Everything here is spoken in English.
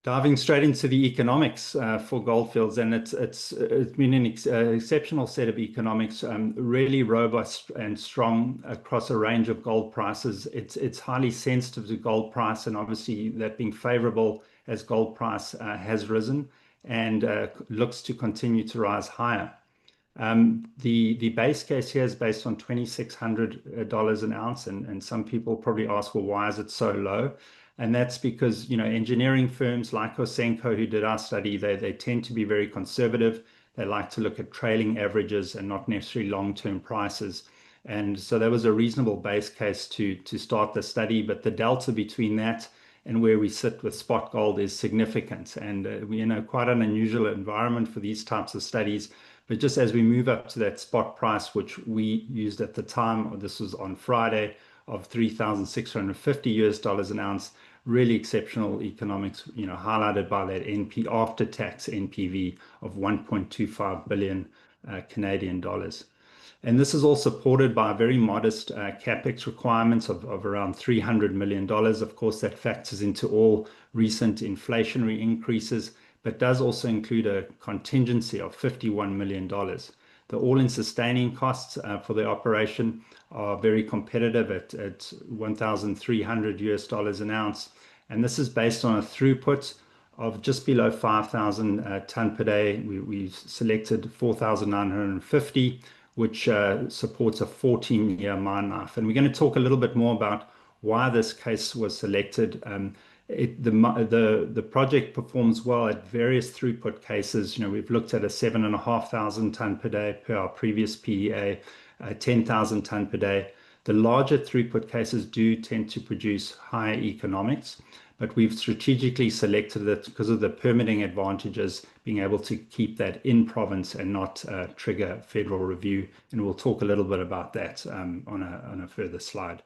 Diving straight into the economics for Goldfields, and it's been an exceptional set of economics, really robust and strong across a range of gold prices. It's highly sensitive to gold price, and obviously that being favorable as gold price has risen and looks to continue to rise higher. The base case here is based on $2,600 an ounce, and some people probably ask, well, why is it so low? And that's because, engineering firms like Osenko, who did our study, they tend to be very conservative. They like to look at trailing averages and not necessarily long-term prices. And so that was a reasonable base case to start the study, but the delta between that and where we sit with spot gold is significant. And we're in quite an unusual environment for these types of studies. But just as we move up to that spot price, which we used at the time, this was on Friday, of $3,650 an ounce, really exceptional economics, highlighted by that after-tax NPV of 1.25 billion Canadian dollars. And this is all supported by very modest capex requirements of around $300 million. Of course, that factors into all recent inflationary increases, but does also include a contingency of $51 million. The all-in sustaining costs for the operation are very competitive at $1,300 an ounce. And this is based on a throughput of just below 5,000 ton per day. We selected 4,950, which supports a 14-year mine life. And we're going to talk a little bit more about why this case was selected. The project performs well at various throughput cases. We've looked at a 7,500 ton per day per our previous PEA, 10,000 ton per day. The larger throughput cases do tend to produce higher economics, but we've strategically selected it because of the permitting advantages, being able to keep that in province and not trigger federal review. And we'll talk a little bit about that on a further slide.